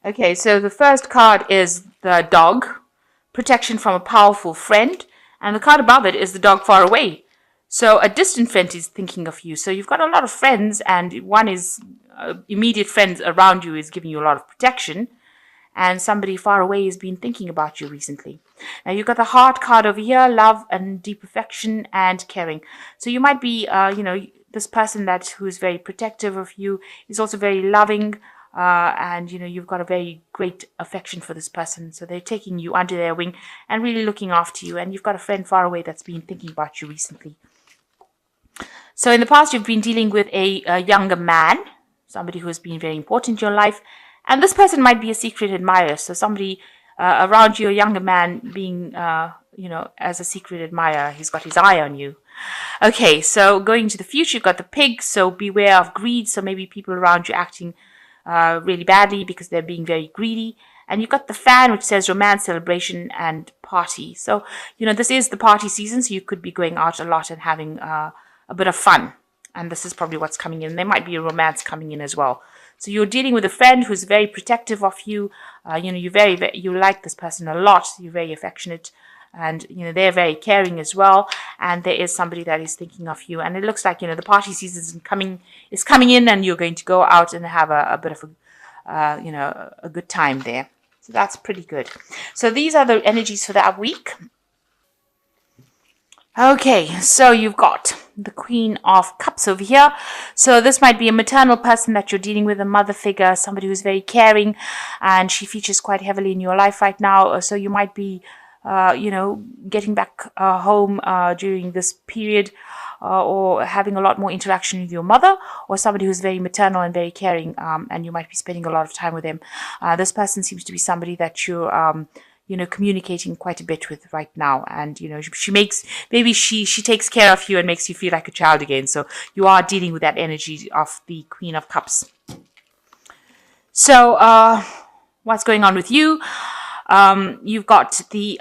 Okay, so the first card is the dog, protection from a powerful friend, and the card above it is the dog far away. So a distant friend is thinking of you. So you've got a lot of friends, and one is immediate friends around you is giving you a lot of protection, and somebody far away has been thinking about you recently. Now you've got the heart card over here, love and deep affection and caring. So you might be, this person who's very protective of you is also very loving, and you've got a very great affection for this person. So they're taking you under their wing and really looking after you. And you've got a friend far away that's been thinking about you recently. So in the past, you've been dealing with a younger man, somebody who has been very important in your life. And this person might be a secret admirer. So somebody around you, a younger man being, as a secret admirer, he's got his eye on you. Okay, so going to the future, you've got the pig. So beware of greed. So maybe people around you acting really badly because they're being very greedy. And you've got the fan, which says romance, celebration, and party. So, this is the party season. So you could be going out a lot and having a bit of fun. And this is probably what's coming in. There might be a romance coming in as well. So you're dealing with a friend who's very protective of you. You like this person a lot. You're very affectionate, and they're very caring as well. And there is somebody that is thinking of you. And it looks like the party season is coming in, and you're going to go out and have a bit of a good time there. So that's pretty good. So these are the energies for that week. Okay, so you've got the Queen of Cups over here. So this might be a maternal person that you're dealing with, a mother figure, somebody who's very caring, and she features quite heavily in your life right now. So you might be, getting back home during this period, or having a lot more interaction with your mother, or somebody who's very maternal and very caring, and you might be spending a lot of time with them. This person seems to be somebody that you're communicating quite a bit with right now. And, she takes care of you and makes you feel like a child again. So you are dealing with that energy of the Queen of Cups. So, what's going on with you? You've got the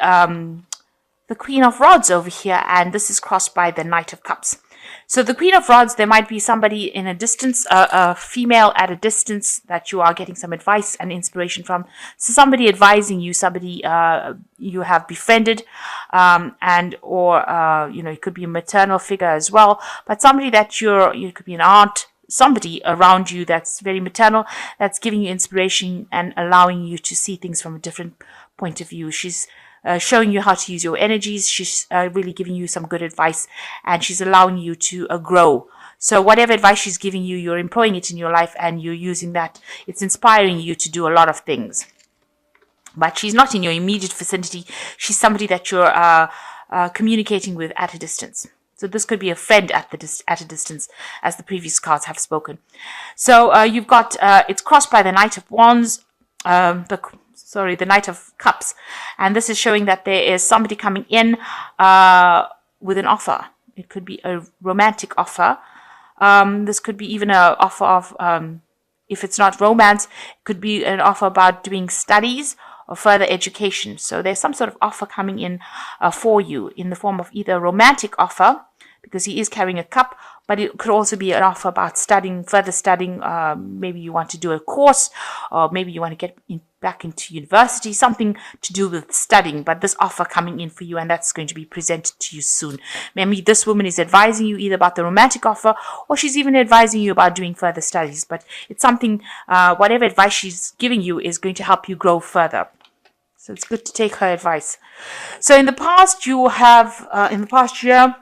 Queen of Rods over here, and this is crossed by the Knight of Cups. So the Queen of Rods, there might be somebody in a distance, a female at a distance that you are getting some advice and inspiration from. So somebody advising you, somebody you have befriended, it could be a maternal figure as well, but somebody that you could be an aunt, somebody around you that's very maternal, that's giving you inspiration and allowing you to see things from a different point of view. She's showing you how to use your energies. She's really giving you some good advice, and she's allowing you to grow. So whatever advice she's giving you, you're employing it in your life, and you're using that. It's inspiring you to do a lot of things. But she's not in your immediate vicinity. She's somebody that you're communicating with at a distance. So this could be a friend at a distance, as the previous cards have spoken. So you've got, it's crossed by the Knight of Wands, the Knight of Cups. And this is showing that there is somebody coming in with an offer. It could be a romantic offer. This could be even an offer of, if it's not romance, it could be an offer about doing studies or further education. So there's some sort of offer coming in for you in the form of either a romantic offer, because he is carrying a cup, but it could also be an offer about further studying. Maybe you want to do a course, or maybe you want to get back into university, something to do with studying, but this offer coming in for you, and that's going to be presented to you soon. Maybe this woman is advising you either about the romantic offer, or she's even advising you about doing further studies, but it's something, whatever advice she's giving you is going to help you grow further. So it's good to take her advice. So in the past, you have, in the past year,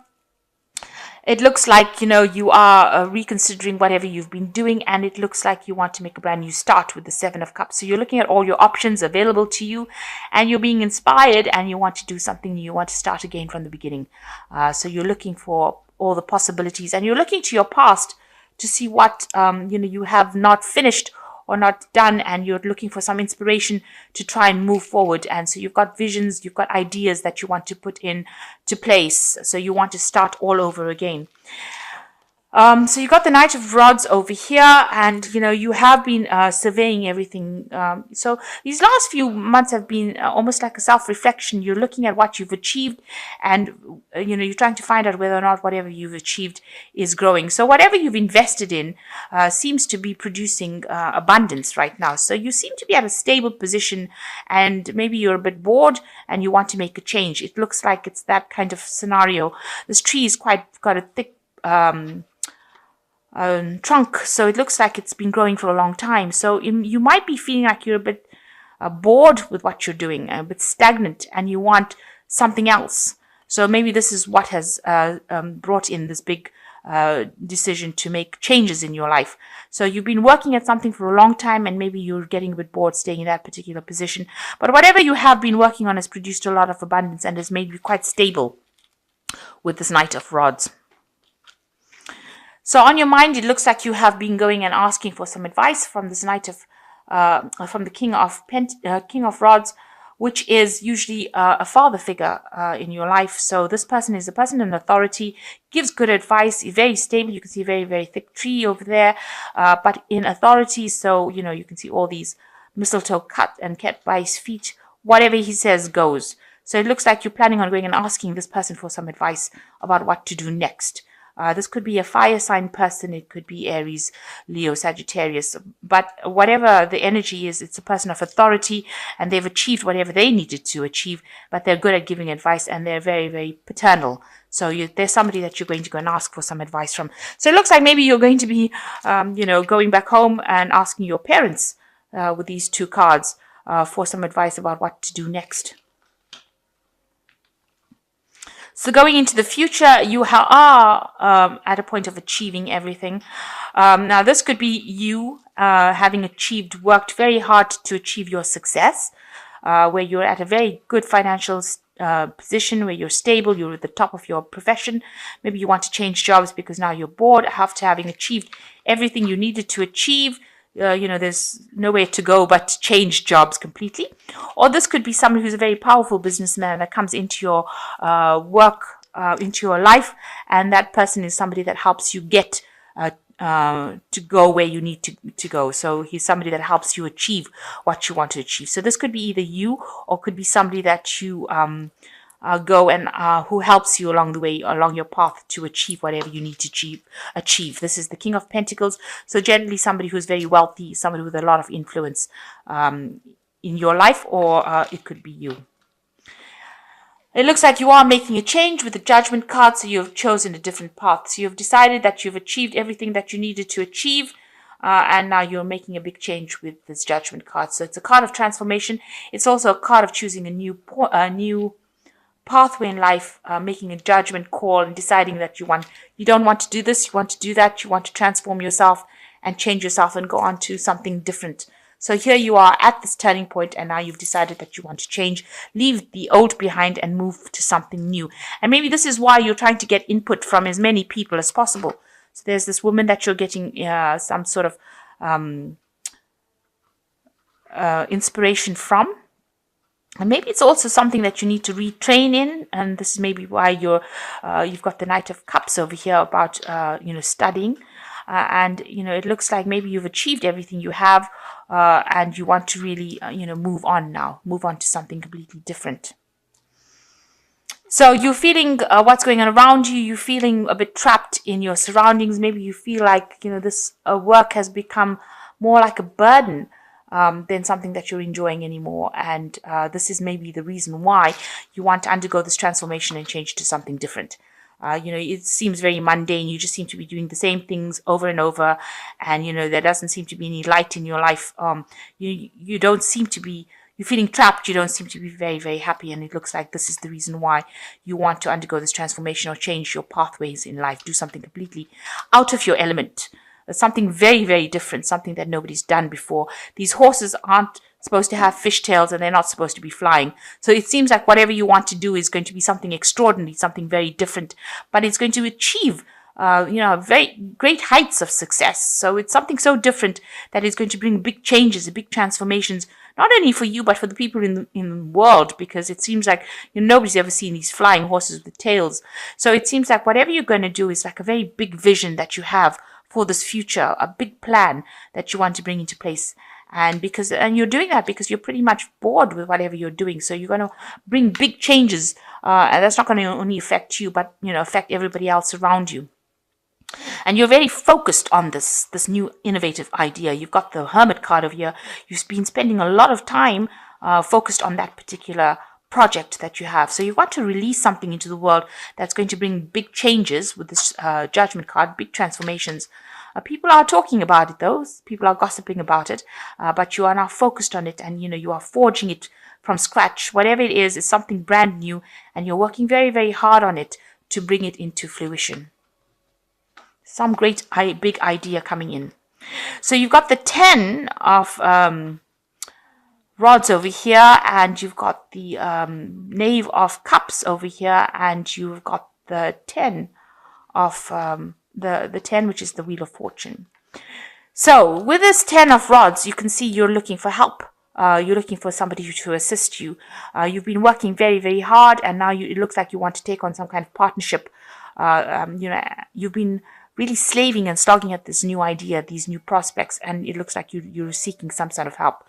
it looks like, you are reconsidering whatever you've been doing, and it looks like you want to make a brand new start with the Seven of Cups. So you're looking at all your options available to you, and you're being inspired, and you want to do something new. You want to start again from the beginning. So you're looking for all the possibilities, and you're looking to your past to see what, you have not finished or not done, and you're looking for some inspiration to try and move forward. And so you've got visions, you've got ideas that you want to put in to place. So you want to start all over again. So you got the Knight of Rods over here, and you have been surveying everything. So these last few months have been almost like a self-reflection. You're looking at what you've achieved, and you're trying to find out whether or not whatever you've achieved is growing. So whatever you've invested in seems to be producing abundance right now. So you seem to be at a stable position, and maybe you're a bit bored and you want to make a change. It looks like it's that kind of scenario. This tree is got a thick trunk, so it looks like it's been growing for a long time. So you might be feeling like you're a bit bored with what you're doing, a bit stagnant, and you want something else. So maybe this is what has brought in this big decision to make changes in your life. So you've been working at something for a long time, and maybe you're getting a bit bored staying in that particular position. But whatever you have been working on has produced a lot of abundance and has made you quite stable with this Knight of Rods. So on your mind, it looks like you have been going and asking for some advice from this from the King of Rods, which is usually a father figure in your life. So this person is a person in authority, gives good advice, very stable. You can see a very, very thick tree over there, but in authority. So, you can see all these mistletoe cut and kept by his feet. Whatever he says goes. So it looks like you're planning on going and asking this person for some advice about what to do next. This could be a fire sign person. It could be Aries, Leo, Sagittarius. But whatever the energy is, it's a person of authority, and they've achieved whatever they needed to achieve, but they're good at giving advice, and they're very, very paternal. So there's somebody that you're going to go and ask for some advice from. So it looks like maybe you're going to be, going back home and asking your parents with these two cards for some advice about what to do next. So going into the future, you are at a point of achieving everything. Now, this could be you having worked very hard to achieve your success, where you're at a very good financial position, where you're stable, you're at the top of your profession. Maybe you want to change jobs because now you're bored after having achieved everything you needed to achieve. There's nowhere to go but to change jobs completely. Or this could be someone who's a very powerful businessman that comes into your work, into your life, and that person is somebody that helps you get to go where you need to go. So he's somebody that helps you achieve what you want to achieve. So this could be either you, or could be somebody that you go and who helps you along the way, along your path to achieve whatever you need to achieve. This is the King of Pentacles. So generally somebody who's very wealthy, somebody with a lot of influence in your life, or it could be you. It looks like you are making a change with the Judgment card, so you've chosen a different path. So you've decided that you've achieved everything that you needed to achieve, and now you're making a big change with this Judgment card. So it's a card of transformation. It's also a card of choosing a new pathway in life, making a judgment call and deciding that you don't want to do this, you want to do that, you want to transform yourself and change yourself and go on to something different. So here you are at this turning point, and now you've decided that you want to change, leave the old behind and move to something new. And maybe this is why you're trying to get input from as many people as possible. So there's this woman that you're getting some sort of inspiration from. And maybe it's also something that you need to retrain in, and this is maybe why you've got the Knight of Cups over here about studying, and it looks like maybe you've achieved everything you have, and you want to really move on to something completely different. So you're feeling what's going on around you. You're feeling a bit trapped in your surroundings. Maybe you feel like this work has become more like a burden than something that you're enjoying anymore. And this is maybe the reason why you want to undergo this transformation and change to something different. It seems very mundane. You just seem to be doing the same things over and over. And, there doesn't seem to be any light in your life. You don't seem to be, you're feeling trapped. You don't seem to be very, very happy. And it looks like this is the reason why you want to undergo this transformation or change your pathways in life. Do something completely out of your element. Something very, very different, something that nobody's done before. These horses aren't supposed to have fishtails, and they're not supposed to be flying. So it seems like whatever you want to do is going to be something extraordinary, something very different, but it's going to achieve very great heights of success. So it's something so different that is going to bring big changes, big transformations, not only for you, but for the people in the world, because it seems like nobody's ever seen these flying horses with tails. So it seems like whatever you're going to do is like a very big vision that you have for this future, a big plan that you want to bring into place. And you're doing that because you're pretty much bored with whatever you're doing. So you're going to bring big changes, and that's not going to only affect you, but affect everybody else around you. And you're very focused on this new innovative idea. You've got the Hermit card over here. You've been spending a lot of time focused on that particular project that you have. So you want to release something into the world that's going to bring big changes with this Judgment card, big transformations. People are talking about it, though. People are gossiping about it, but you are now focused on it, and you are forging it from scratch. Whatever it is something brand new, and you're working very, very hard on it to bring it into fruition. Some great big idea coming in. So you've got the 10 of rods over here, and you've got the Knave of Cups over here, and you've got the 10 of the 10, which is the Wheel of Fortune. So with this 10 of rods, you can see you're looking for help. You're looking for somebody to assist you. You've been working very, very hard, and now it looks like you want to take on some kind of partnership. You've been really slaving and slogging at this new idea, these new prospects, and it looks like you're seeking some sort of help.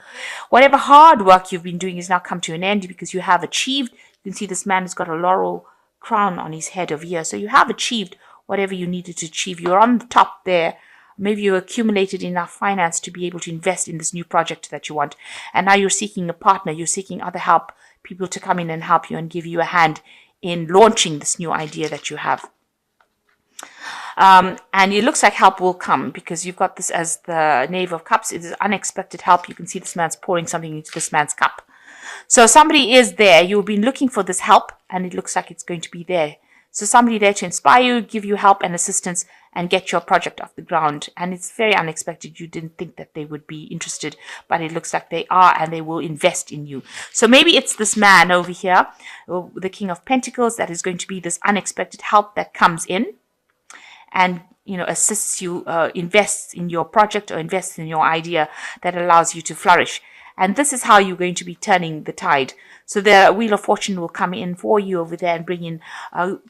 Whatever hard work you've been doing has now come to an end because you have achieved. You can see this man has got a laurel crown on his head over here. So you have achieved whatever you needed to achieve. You're on the top there. Maybe you accumulated enough finance to be able to invest in this new project that you want. And now you're seeking a partner. You're seeking other help, people to come in and help you and give you a hand in launching this new idea that you have. And it looks like help will come because you've got this as the Knave of Cups. It is unexpected help. You can see this man's pouring something into this man's cup. So somebody is there. You've been looking for this help, and it looks like it's going to be there. So somebody there to inspire you, give you help and assistance, and get your project off the ground. And it's very unexpected. You didn't think that they would be interested, but it looks like they are, and they will invest in you. So maybe it's this man over here, the King of Pentacles, that is going to be this unexpected help that comes in and assists you, invests in your project or invests in your idea that allows you to flourish. And this is how you're going to be turning the tide. So the Wheel of Fortune will come in for you over there and bring in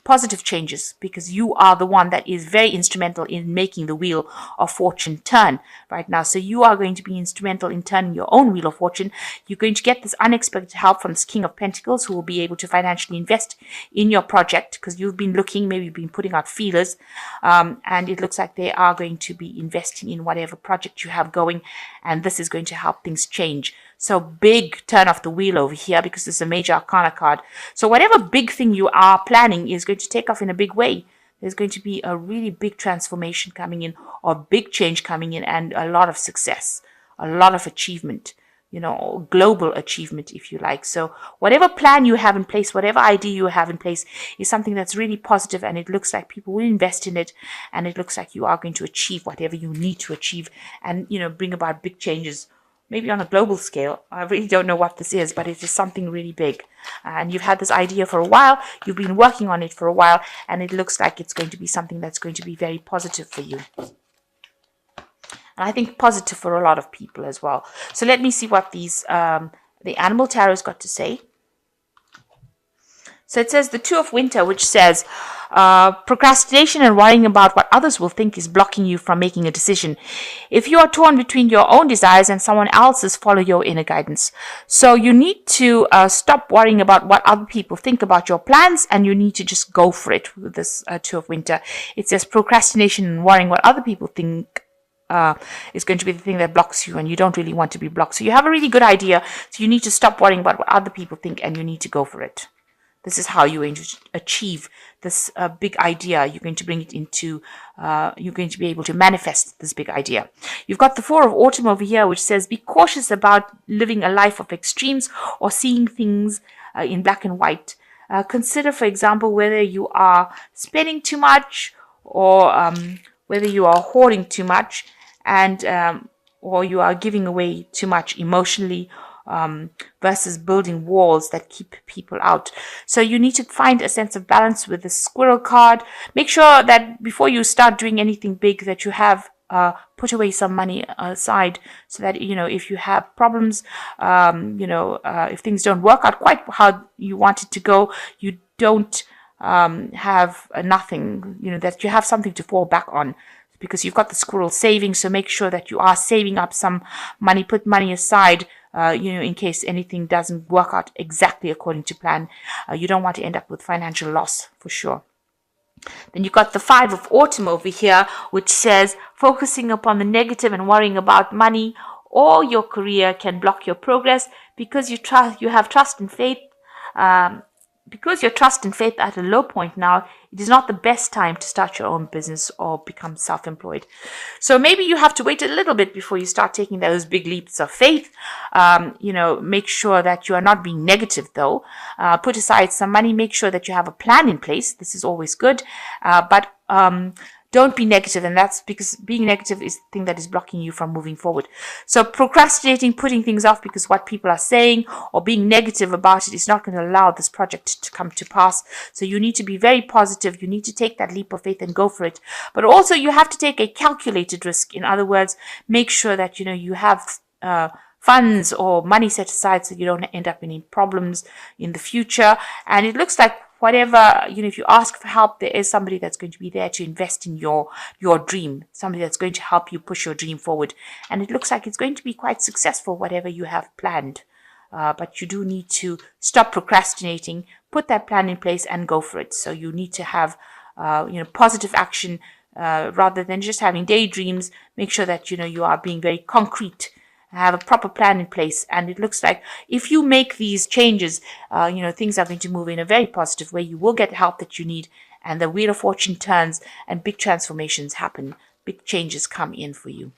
positive changes, because you are the one that is very instrumental in making the Wheel of Fortune turn right now. So you are going to be instrumental in turning your own Wheel of Fortune. You're going to get this unexpected help from this King of Pentacles, who will be able to financially invest in your project, because you've been looking, maybe you've been putting out feelers, and it looks like they are going to be investing in whatever project you have going, and this is going to help things change. So big turn of the wheel over here, because this is a major arcana card. So whatever big thing you are planning is going to take off in a big way. There's going to be a really big transformation coming in, or big change coming in, and a lot of success, a lot of achievement, global achievement, if you like. So whatever plan you have in place, whatever idea you have in place is something that's really positive, and it looks like people will invest in it, and it looks like you are going to achieve whatever you need to achieve, and, bring about big changes. Maybe on a global scale. I really don't know what this is, but it is something really big. And you've had this idea for a while. You've been working on it for a while, and it looks like it's going to be something that's going to be very positive for you. And I think positive for a lot of people as well. So let me see what these the Animal Tarot's got to say. So it says the Two of Winter, which says procrastination and worrying about what others will think is blocking you from making a decision. If you are torn between your own desires and someone else's, follow your inner guidance. So you need to stop worrying about what other people think about your plans, and you need to just go for it with this Two of Winter. It says procrastination and worrying what other people think is going to be the thing that blocks you, and you don't really want to be blocked. So you have a really good idea, so you need to stop worrying about what other people think, and you need to go for it. This is how you're going to achieve this big idea. You're going to bring it into, you're going to be able to manifest this big idea. You've got the Four of Autumn over here, which says be cautious about living a life of extremes or seeing things in black and white. Consider, for example, whether you are spending too much, or whether you are hoarding too much, and or you are giving away too much emotionally, versus building walls that keep people out. So you need to find a sense of balance with the Squirrel card. Make sure that before you start doing anything big, that you have put away some money aside so that, if you have problems, if things don't work out quite how you want it to go, you don't have nothing, that you have something to fall back on, because you've got the squirrel savings. So make sure that you are saving up some money, put money aside, in case anything doesn't work out exactly according to plan. You don't want to end up with financial loss for sure. Then you've got the 5 of autumn over here, which says focusing upon the negative and worrying about money or your career can block your progress because you have trust and faith. Because your trust and faith are at a low point now, it is not the best time to start your own business or become self-employed. So maybe you have to wait a little bit before you start taking those big leaps of faith. Make sure that you are not being negative though. Put aside some money. Make sure that you have a plan in place. This is always good. But don't be negative, and that's because being negative is the thing that is blocking you from moving forward. So procrastinating, putting things off because what people are saying, or being negative about it, is not going to allow this project to come to pass. So you need to be very positive. You need to take that leap of faith and go for it. But also you have to take a calculated risk. In other words, make sure that you have funds or money set aside so you don't end up in any problems in the future. And it looks like whatever, if you ask for help, there is somebody that's going to be there to invest in your dream, somebody that's going to help you push your dream forward. And it looks like it's going to be quite successful, whatever you have planned. But you do need to stop procrastinating, put that plan in place and go for it. So you need to have, positive action rather than just having daydreams. Make sure that, you are being very concrete, have a proper plan in place. And it looks like if you make these changes, things are going to move in a very positive way. You will get the help that you need, and the wheel of fortune turns and big transformations happen. Big changes come in for you.